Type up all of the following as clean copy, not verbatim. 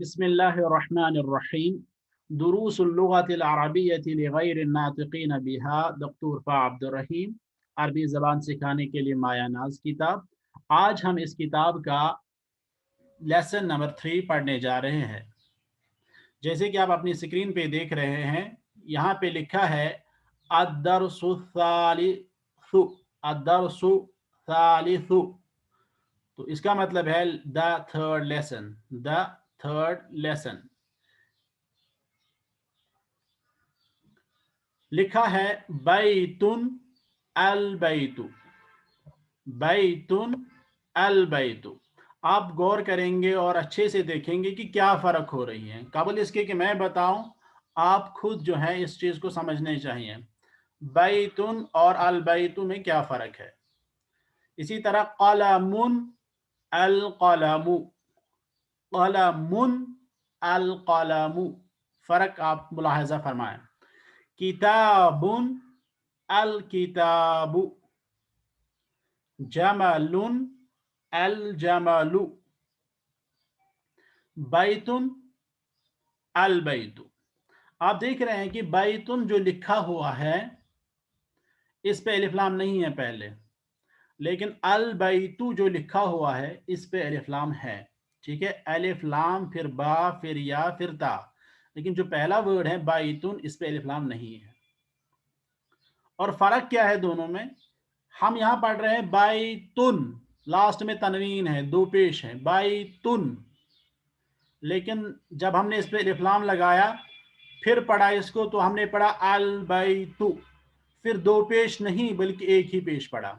بسم الله الرحمن الرحيم دروس اللغة العربية لغير الناطقين بها دکتور فا عبد الرحیم عربی زبان سکھانے کے لیے مایا ناز کتاب۔ آج ہم اس کتاب کا لیسن نمبر 3 پڑھنے جا رہے ہیں۔ جیسے کہ آپ اپنی سکرین پہ دیکھ رہے ہیں، یہاں پہ لکھا ہے الدرس الثالث، الدرس الثالث، تو اس کا مطلب ہے the third lesson, the third lesson. لکھا ہے بیتن البیت، بیتن البیت۔ آپ غور کریں گے اور اچھے سے دیکھیں گے کہ کیا فرق ہو رہی ہے۔ قبل اس کے کہ میں بتاؤں، آپ خود جو ہے اس چیز کو سمجھنے چاہیے، بیتن اور البیت میں کیا فرق ہے۔ اسی طرح قلم القلم، قلم القلم، فرق آپ ملاحظہ فرمائیں۔ کتاب الکتاب، جمل الجمل، بیتن البیت۔ آپ دیکھ رہے ہیں کہ بیتن جو لکھا ہوا ہے اس پہ الف لام نہیں ہے پہلے، لیکن البیت جو لکھا ہوا ہے اس پہ الف لام ہے، ٹھیک ہے، الف لام پھر با پھر یا پھر تا، لیکن جو پہلا ورڈ ہے بیتن اس پہ الف لام نہیں ہے۔ اور فرق کیا ہے دونوں میں؟ ہم یہاں پڑھ رہے ہیں بیتن، لاسٹ میں تنوین ہے، دو پیش ہے، بیتن، لیکن جب ہم نے اس پہ الف لام لگایا پھر پڑھا اس کو تو ہم نے پڑھا البیت، پھر دو پیش نہیں بلکہ ایک ہی پیش پڑھا۔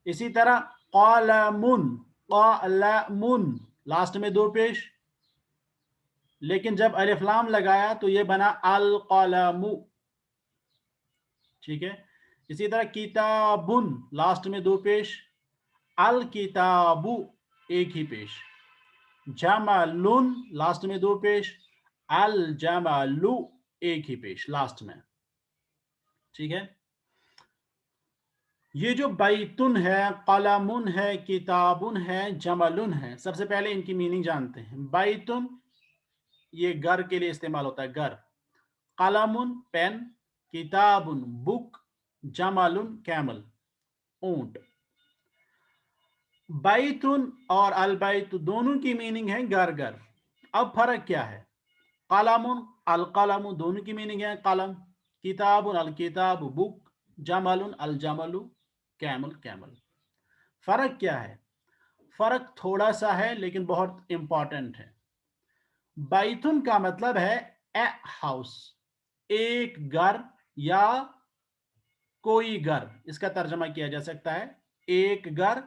اسی طرح قلم، قلم، لاسٹ میں دو پیش، لیکن جب الف لام لگایا تو یہ بنا القلم، ٹھیک ہے۔ اسی طرح کتاب، لاسٹ میں دو پیش، الکتاب ایک ہی پیش، جمل، لاسٹ میں دو پیش، الجمل ایک ہی پیش لاسٹ میں، ٹھیک ہے۔ یہ جو بیتن ہے، قلم ہے، کتاب ہے، جمل ہے، سب سے پہلے ان کی میننگ جانتے ہیں۔ بیتن یہ گھر کے لیے استعمال ہوتا ہے، گھر، قلم پین، کتاب بک، جمل کیمل اونٹ۔ بیتن اور البیت دونوں کی میننگ ہے گھر گھر۔ اب فرق کیا ہے؟ قلم القلم دونوں کی میننگ ہے قلم، کتاب الکتاب بک، جمل الجمل کیمل کیمل۔ فرق کیا ہے؟ فرق تھوڑا سا ہے لیکن بہت امپورٹنٹ ہے۔ بیتن کا مطلب ہے اے ہاؤس، ایک گھر یا کوئی گھر، اس کا ترجمہ کیا جا سکتا ہے ایک گھر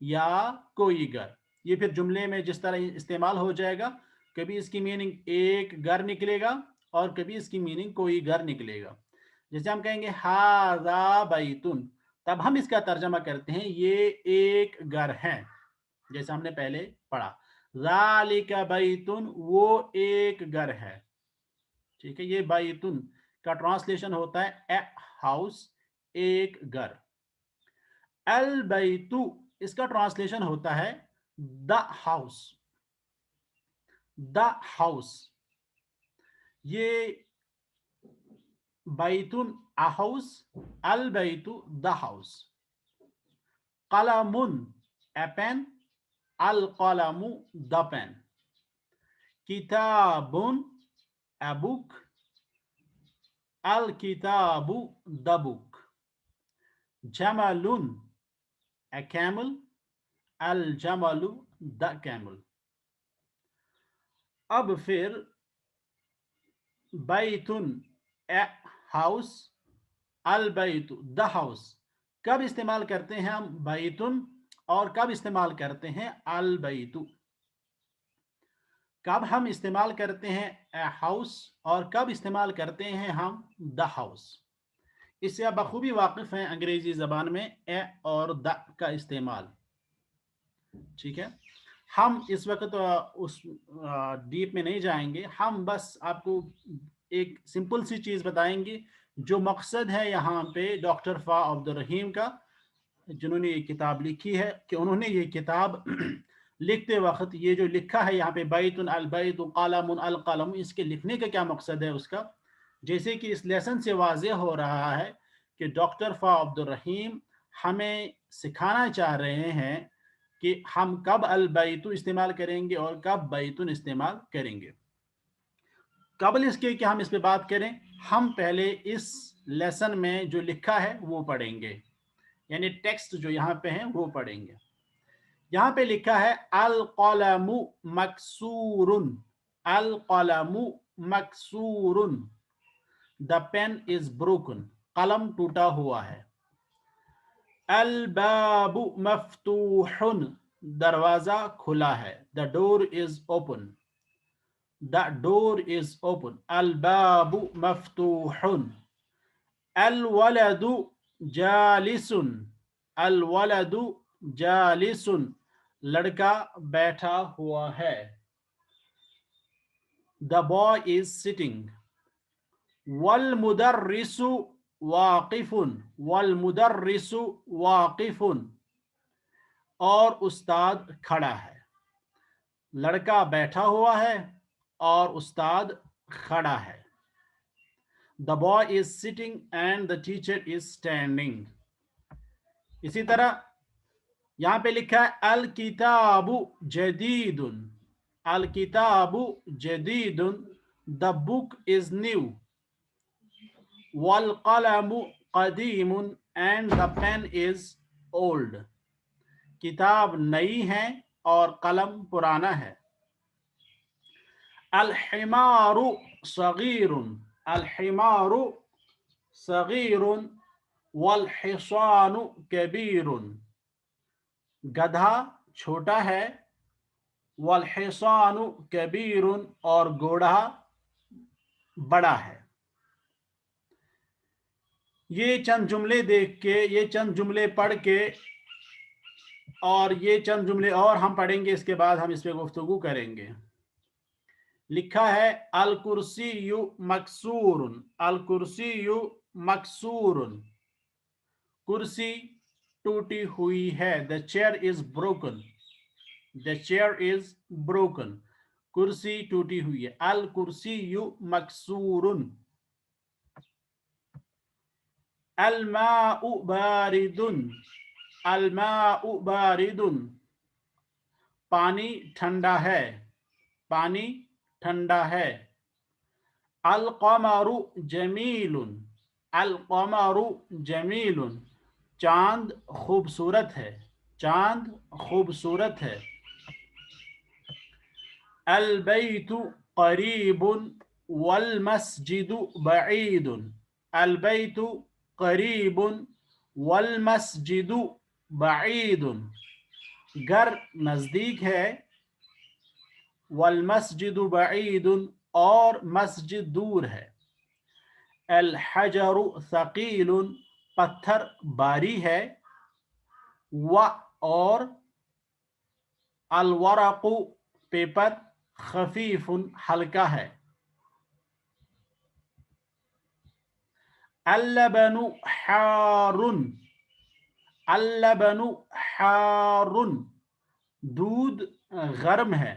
یا کوئی گھر۔ یہ پھر جملے میں جس طرح استعمال ہو جائے گا، کبھی اس کی میننگ ایک گھر نکلے گا اور کبھی اس کی میننگ کوئی گھر نکلے گا۔ جیسے ہم کہیں گے ھذا بیتن، تب ہم اس کا ترجمہ کرتے ہیں یہ ایک گھر ہے، جیسے ہم نے پہلے پڑھا ذالک بیتن، وہ ایک گھر ہے، ٹھیک ہے۔ یہ بیتن کا ٹرانسلیشن ہوتا ہے اے ہاؤس، ایک گھر۔ البیت اس کا ٹرانسلیشن ہوتا ہے دا ہاؤس، دا ہاؤس۔ یہ بیتن ا ہاؤس، البیت دا ہاؤس۔ قلم اے پین، القلم دا پین۔ کتاب اے بک، الکتاب دا بک۔ جمل اے کیمل، الجمل دا کیمل۔ اب پھر بیتن اے ہاؤس، البیت دا ہاؤس، کب استعمال کرتے ہیں ہم بیتن اور کب استعمال کرتے ہیں البیت؟ کب ہم استعمال کرتے ہیں اے ہاؤس اور کب استعمال کرتے ہیں ہم دا ہاؤس؟ اس سے آپ بخوبی واقف ہیں انگریزی زبان میں اے اور دا کا استعمال، ٹھیک ہے۔ ہم اس وقت اس ڈیپ میں نہیں جائیں گے، ہم بس آپ کو ایک سمپل سی چیز بتائیں گے۔ جو مقصد ہے یہاں پہ ڈاکٹر فا عبد الرحیم کا، جنہوں نے یہ کتاب لکھی ہے، کہ انہوں نے یہ کتاب لکھتے وقت یہ جو لکھا ہے یہاں پہ بیتن البیت قلم القلم، اس کے لکھنے کا کیا مقصد ہے اس کا؟ جیسے کہ اس لیسن سے واضح ہو رہا ہے کہ ڈاکٹر فا عبد الرحیم ہمیں سکھانا چاہ رہے ہیں کہ ہم کب البیت استعمال کریں گے اور کب بیتن استعمال کریں گے۔ قبل اس کے کہ ہم اس پہ بات کریں، ہم پہلے اس لیسن میں جو لکھا ہے وہ پڑھیں گے، یعنی ٹیکسٹ جو یہاں پہ ہیں وہ پڑھیں گے۔ یہاں پہ لکھا ہے القلم مکسور، القلم مکسور، the pen is broken، قلم ٹوٹا ہوا ہے۔ الباب مفتوح، دروازہ کھلا ہے، the door is open، the door is open، الباب مفتوح۔ الولد جالس، الولد جالس، لڑکا بیٹھا ہوا ہے۔ the boy is sitting۔ والمدرس واقف، والمدرس واقف، اور استاد کھڑا ہے۔ لڑکا بیٹھا ہوا ہے اور استاد کھڑا ہے۔ The boy is sitting and the teacher is standing۔ اسی طرح یہاں پہ لکھا ہے الکتاب جدید، الکتاب جدید، the book is new۔ والقلم قدیم and the pen is old۔ کتاب نئی ہے اور قلم پرانا ہے۔ الحمار صغیر، الحمار صغیر، والحصان کبیر، گدھا چھوٹا ہے، والحصان کبیر، اور گھوڑا بڑا ہے۔ یہ چند جملے دیکھ کے، یہ چند جملے پڑھ کے، اور یہ چند جملے اور ہم پڑھیں گے، اس کے بعد ہم اس پہ گفتگو کریں گے۔ لکھا ہے الکرسی مکسور، الکرسی مکسور، کرسی ٹوٹی ہوئی ہے، the chair is broken، the chair is broken، کرسی ٹوٹی ہوئی ہے۔ الکرسی مکسور۔ الماء بارد، الماء بارد، پانی ٹھنڈا ہے، پانی ٹھنڈا ہے۔ القمر جمیل، القمر جمیل، چاند خوبصورت ہے، چاند خوبصورت ہے۔ البیت قریب والمسجد بعید، البیت قریب والمسجد بعید، گھر نزدیک ہے، والمسجد بعید، اور مسجد دور ہے۔ الحجر ثقیل، پتھر باری ہے، اور الورق پیپر خفیف ہلکا ہے۔ اللبن حار، اللبن حار، دودھ گرم ہے،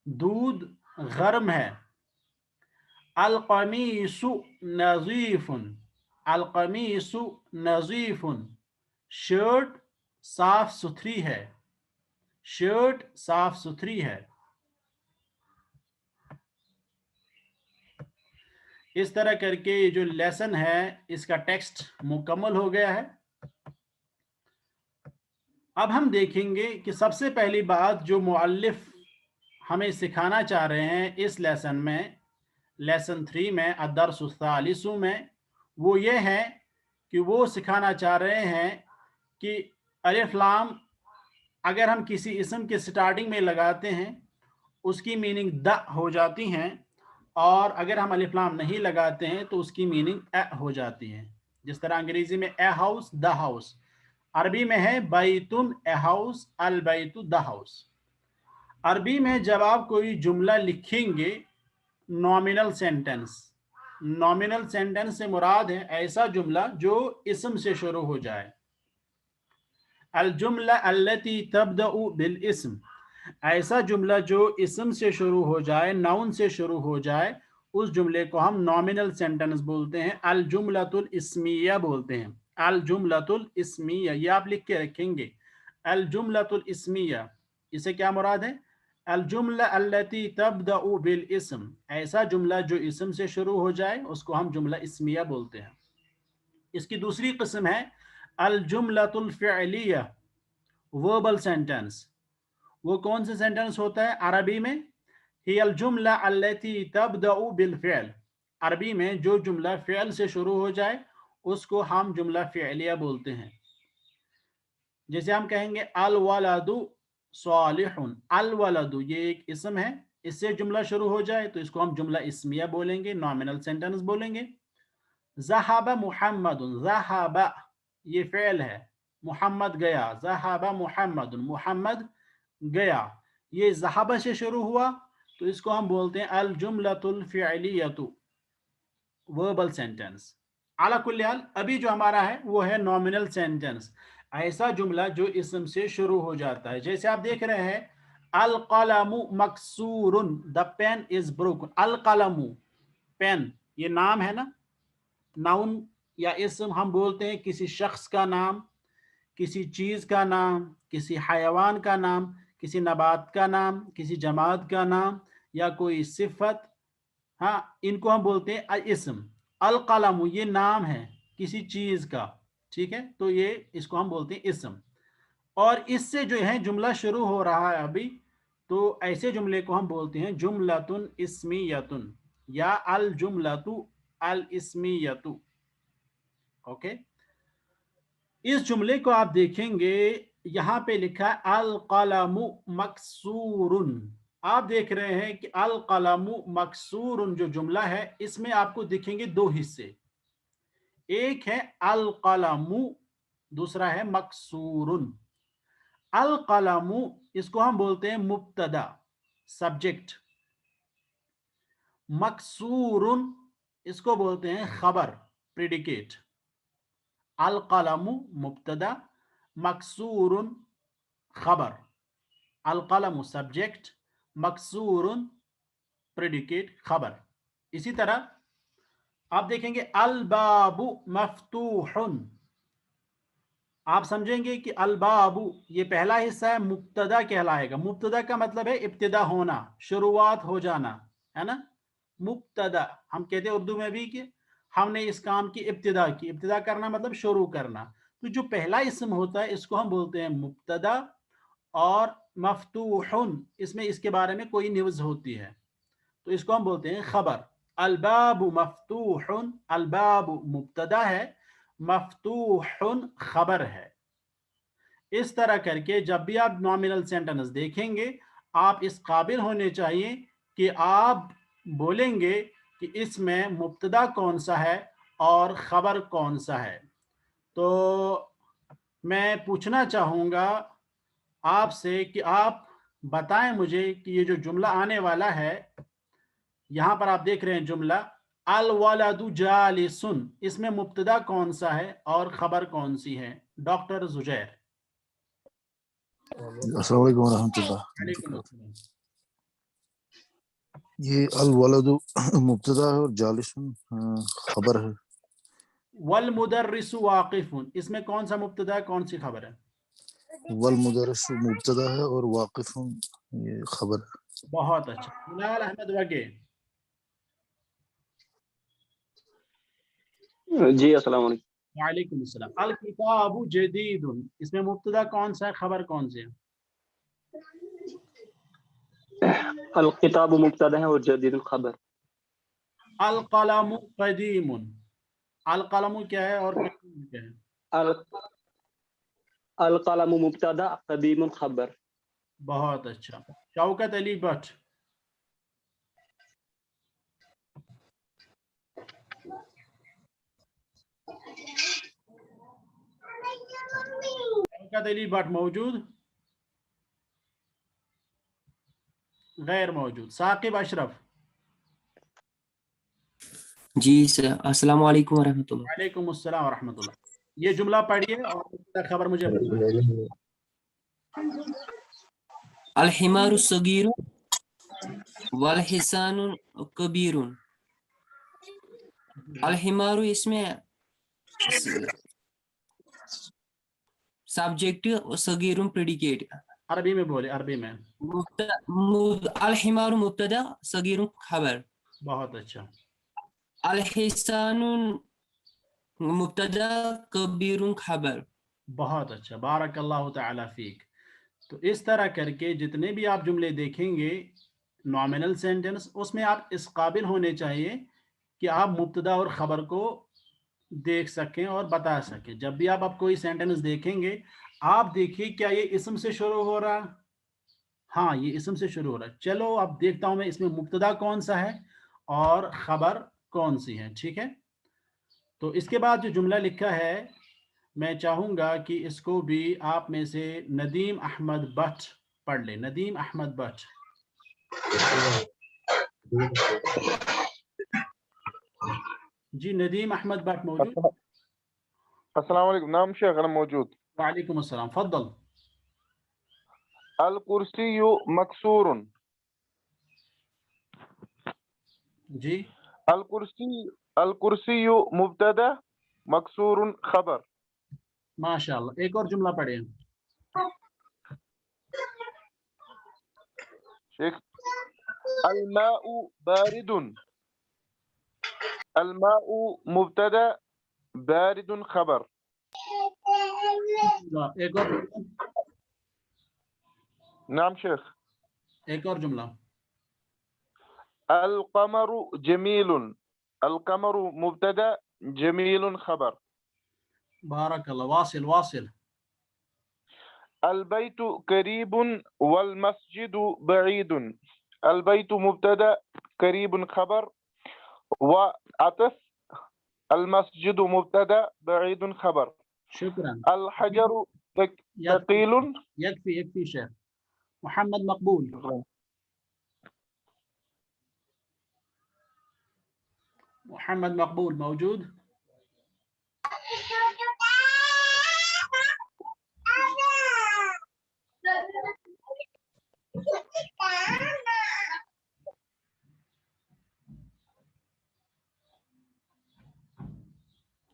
دودھ گرم ہے۔ القمیص نظیف، القمیص نظیف، شرٹ صاف ستھری ہے، شرٹ صاف ستھری ہے۔ اس طرح کر کے یہ جو لیسن ہے اس کا ٹیکسٹ مکمل ہو گیا ہے۔ اب ہم دیکھیں گے کہ سب سے پہلی بات جو مؤلف ہمیں سکھانا چاہ رہے ہیں اس لیسن میں، لیسن 3 میں، الدرس الثالث میں، وہ یہ ہے کہ وہ سکھانا چاہ رہے ہیں کہ الف لام اگر ہم کسی اسم کے سٹارٹنگ میں لگاتے ہیں اس کی میننگ د ہو جاتی ہیں، اور اگر ہم الف لام نہیں لگاتے ہیں تو اس کی میننگ اے ہو جاتی ہے۔ جس طرح انگریزی میں اے ہاؤس، دا ہاؤس، عربی میں ہے بیتن اے ہاؤس، البیت دا ہاؤس۔ عربی میں جب آپ کوئی جملہ لکھیں گے نومینل سینٹنس، نومینل سینٹنس سے مراد ہے ایسا جملہ جو اسم سے شروع ہو جائے۔ الجملہ التي تبدأ بالاسم، ایسا جملہ جو اسم سے شروع ہو جائے، ناؤن سے شروع ہو جائے، اس جملے کو ہم نومینل سینٹنس بولتے ہیں، الجملۃ الاسمیہ بولتے ہیں، الجملۃ الاسمیہ، یہ آپ لکھ کے رکھیں گے، الجملۃ الاسمیہ، اسے کیا مراد ہے؟ الجملہ التي تبدأ بالاسم، ایسا جملہ جو اسم سے شروع ہو جائے اس کو ہم جملہ اسمیہ بولتے ہیں۔ اس کی دوسری قسم ہے الجملۃ الفعلیہ، وربل سینٹنس۔ وہ کون سے سینٹنس ہوتا ہے عربی میں؟ ہی الجملہ التي تبدأ بالفعل، عربی میں جو جملہ فعل سے شروع ہو جائے اس کو ہم جملہ فعلیہ بولتے ہیں۔ جیسے ہم کہیں گے الولد صالح، الولد یہ ایک اسم ہے، اس سے جملہ شروع ہو جائے تو اس کو ہم جملہ اسمیہ بولیں گے، نومینل سینٹنس بولیں گے۔ ذہب محمد، ذہب یہ فعل ہے، محمد گیا، ذہب محمد، محمد گیا، یہ ذہب سے شروع ہوا تو اس کو ہم بولتے ہیں الجملۃ الفعلیۃ، وربل سینٹنس۔ اعلی کل حال ابھی جو ہمارا ہے وہ ہے نومینل سینٹنس، ایسا جملہ جو اسم سے شروع ہو جاتا ہے۔ جیسے آپ دیکھ رہے ہیں القلم مکسور، the pen is broken، القلم پین، یہ نام ہے نا، ناؤن یا اسم ہم بولتے ہیں کسی شخص کا نام، کسی چیز کا نام، کسی حیوان کا نام، کسی نبات کا نام، کسی جماد کا نام یا کوئی صفت، ہاں ان کو ہم بولتے ہیں اسم۔ القلم یہ نام ہے کسی چیز کا، ٹھیک ہے، تو یہ اس کو ہم بولتے ہیں اسم۔ اور اس سے جو ہے جملہ شروع ہو رہا ہے ابھی، تو ایسے جملے کو ہم بولتے ہیں جملۃ اسمیۃ یا الجملۃ الاسمیۃ۔ اوکے، اس جملے کو آپ دیکھیں گے یہاں پہ لکھا ہے القلم مکسور، آپ دیکھ رہے ہیں کہ القلم مکسور جو جملہ ہے اس میں آپ کو دکھیں گے دو حصے، ایک ہے القلم، دوسرا ہے مکسور۔ القلم اس کو ہم بولتے ہیں مبتدا، سبجیکٹ، مکسور اس کو بولتے ہیں خبر، پریڈیکیٹ۔ القلم مبتدا، مکسور خبر، القلم سبجیکٹ، مکسور پریڈیکیٹ خبر۔ اسی طرح آپ دیکھیں گے الباب مفتوح، آپ سمجھیں گے کہ الباب یہ پہلا حصہ ہے، مبتدا کہلائے گا، مبتدا کا مطلب ہے ابتدا ہونا، شروعات ہو جانا، ہے نا، مبتدا ہم کہتے ہیں اردو میں بھی کہ ہم نے اس کام کی ابتدا کی، ابتدا کرنا مطلب شروع کرنا، تو جو پہلا اسم ہوتا ہے اس کو ہم بولتے ہیں مبتدا، اور مفتوح اس میں اس کے بارے میں کوئی نیوز ہوتی ہے تو اس کو ہم بولتے ہیں خبر۔ الباب مفتوح، الباب مبتدا ہے، مفتوح خبر ہے۔ اس طرح کر کے جب بھی آپ نومینل سینٹنس دیکھیں گے آپ اس قابل ہونے چاہیے کہ آپ بولیں گے کہ اس میں مبتدا کون سا ہے اور خبر کون سا ہے۔ تو میں پوچھنا چاہوں گا آپ سے کہ آپ بتائیں مجھے کہ یہ جو جملہ آنے والا ہے، یہاں پر آپ دیکھ رہے ہیں جملہ الولد جالس، اس میں مبتدا کون سا ہے اور خبر کون سی ہے؟ ڈاکٹر زجیر۔ السلام علیکم ورحمۃ اللہ۔ وعلیکم السلام۔ یہ الولد مبتدا ہے اور جالس خبر ہے۔ والمدرس واقف، اس میں کون سا مبتدا ہے کون سی خبر ہے؟ والمدرس مبتدا ہے اور واقف یہ خبر ہے۔ بہت اچھا۔ منال احمد وگے۔ جی السلام علیکم۔ وعلیکم السلام۔ الکتاب جدید، اس میں مبتدا کون سا ہے خبر کون سی ہے؟ الکتاب مبتدا ہے اور جدید خبر۔ القلم قدیم، القلم کیا ہے اور قدیم کیا ہے؟ القلم مبتدا، قدیم خبر۔ بہت اچھا۔ شوکت علی بٹ۔ شوکت علی بٹ موجود؟ غیر موجود۔ ثاقب اشرف۔ جی سر، السلام علیکم ورحمۃ اللہ۔ وعلیکم السلام ورحمۃ اللہ۔ یہ جملہ پڑھیے اور خبر مجھے بتائیں۔ الحمار صغیر والحسان کبیر. الحمار اس میں سبجیکٹ صغیر پریڈیکیٹ. عربی میں بولے، عربی میں. الحمار مبتدا صغیر خبر. بہت اچھا. الحسان مبتدا کبیر خبر. بہت اچھا، بارک اللہ تعالی فیک. تو اس طرح کر کے جتنے بھی آپ جملے دیکھیں گے نامنل سینٹنس، اس میں آپ اس قابل ہونے چاہیے کہ آپ مبتدا اور خبر کو دیکھ سکیں اور بتا سکیں. جب بھی آپ کوئی سینٹنس دیکھیں گے، آپ دیکھیے کیا یہ اسم سے شروع ہو رہا؟ ہاں، یہ اسم سے شروع ہو رہا ہے. چلو اب دیکھتا ہوں میں اس میں مبتدا کون سا ہے اور خبر کون سی ہے. ٹھیک ہے، تو اس کے بعد جو جملہ لکھا ہے میں چاہوں گا کہ اس کو بھی آپ میں سے ندیم احمد بٹ پڑھ لیں. ندیم احمد بٹ. جی ندیم احمد بٹ موجود؟ السلام علیکم. نام شیخ انا موجود. وعلیکم السلام، فضل. الکرسی مکسور. جی. الکرسی مبتدا مکسور خبر. ماشاء اللہ. ایک اور جملہ پڑھیں. شیخ الماء بارد. الماء مبتدا بارد خبر. ایک اور جملہ. نام شیخ. ایک اور جملہ. القمر جمیل. القمر مبتدا جمیل خبر. بارک اللہ. واصل واصل. البيت قريب والمسجد بعيد. البيت مبتدا قريب خبر وعطف. المسجد مبتدا بعيد خبر. شکرا. الحجر ثقيل. یکفی شیخ. محمد مقبول. محمد مقبول موجود؟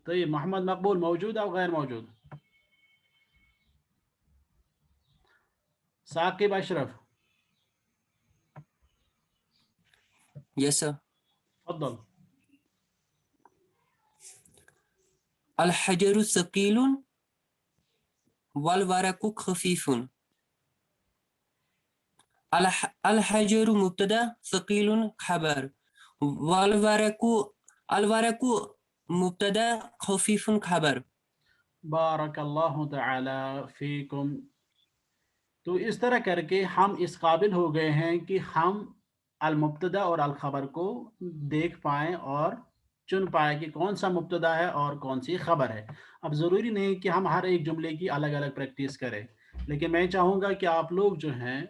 طيب محمد مقبول موجود او غير موجود؟ ثاقب اشرف. Yes sir. تفضل. الحجر ثقيل والورق خفيف. الحجر مبتدا ثقيل خبر الورق مبتدا خفيف خبر. بارک اللہ تعالی فیکم. تو اس طرح کر کے ہم اس قابل ہو گئے ہیں کہ ہم المبتدا اور الخبر کو دیکھ پائیں اور چن پائیں کہ کون سا مبتدا ہے اور کون سی خبر ہے. اب ضروری نہیں کہ ہم ہر ایک جملے کی الگ الگ پریکٹس کریں، لیکن میں چاہوں گا کہ آپ لوگ جو ہیں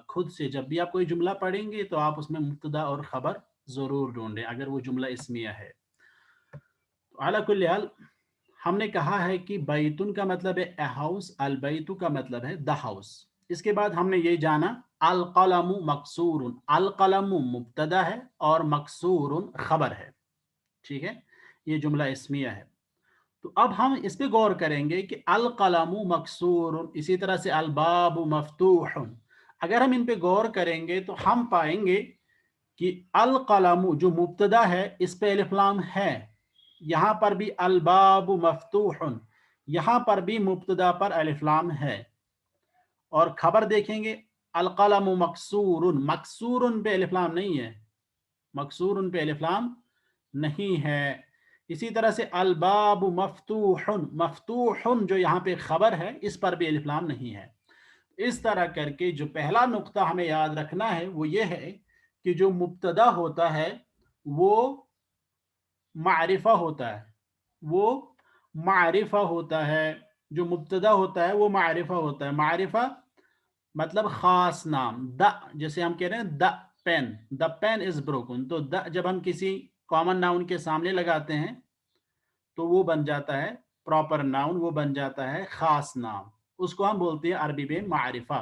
خود سے جب بھی آپ کوئی جملہ پڑھیں گے تو آپ اس میں مبتدا اور خبر ضرور ڈھونڈیں اگر وہ جملہ اسمیہ ہے. علی کل حال ہم نے کہا ہے کہ بیتن کا مطلب ہے اے ہاؤس، البیت کا مطلب ہے دا ہاؤس. اس کے بعد ہم نے یہ جانا القلم مکسور. القلم مبتدا ہے اور مکسور خبر ہے. ٹھیک ہے، یہ جملہ اسمیہ ہے. تو اب ہم اس پہ غور کریں گے کہ القلم مکسور، اسی طرح سے الباب مفتوح. اگر ہم ان پہ غور کریں گے تو ہم پائیں گے کہ القلم جو مبتدا ہے اس پہ الف لام ہے. یہاں پر بھی الباب مفتوح، یہاں پر بھی مبتدا پر الف لام ہے. اور خبر دیکھیں گے القلم مکسور. مکسور پہ الف لام نہیں ہے، مکسور پہ الف لام نہیں ہے. اسی طرح سے الباب مفتوح، مفتوح جو یہاں پہ خبر ہے اس پر بھی الف لام نہیں ہے. اس طرح کر کے جو پہلا نقطہ ہمیں یاد رکھنا ہے وہ یہ ہے کہ جو مبتدا ہوتا ہے وہ معرفہ ہوتا ہے. وہ معرفہ ہوتا ہے. جو مبتدا ہوتا ہے وہ معرفہ ہوتا ہے. معرفہ مطلب خاص نام. دا جیسے ہم کہہ رہے ہیں the pen, the pen is broken. تو دا جب ہم کسی کامن ناؤن کے سامنے لگاتے ہیں تو وہ بن جاتا ہے پراپر ناؤن، وہ بن جاتا ہے خاص نام. اس کو ہم بولتے ہیں عربی میں معرفہ.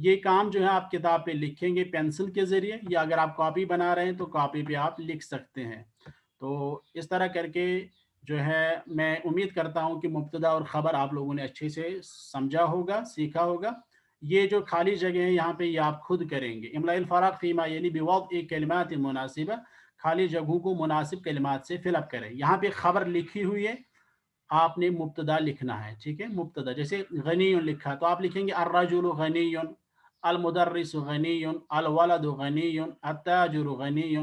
یہ کام جو ہے آپ کتاب پہ لکھیں گے پینسل کے ذریعے، یا اگر آپ کاپی بنا رہے ہیں تو کاپی پہ آپ لکھ سکتے ہیں. تو اس طرح کر کے جو ہے میں امید کرتا ہوں کہ مبتدا اور خبر آپ لوگوں نے اچھے سے سمجھا ہوگا، سیکھا ہوگا. یہ جو خالی جگہ ہیں یہاں پہ یہ آپ خود کریں گے. املاء الفراغ فیما یلی بوضع کلمات مناسبہ، خالی جگہوں کو مناسب کلمات سے فل اپ کریں. یہاں پہ خبر لکھی ہوئی ہے، آپ نے مبتدا لکھنا ہے. ٹھیک ہے، مبتدا جیسے غنی لکھا تو آپ لکھیں گے الرجل غنی، المدرس غنی، الولد غنی، التاجر غنی.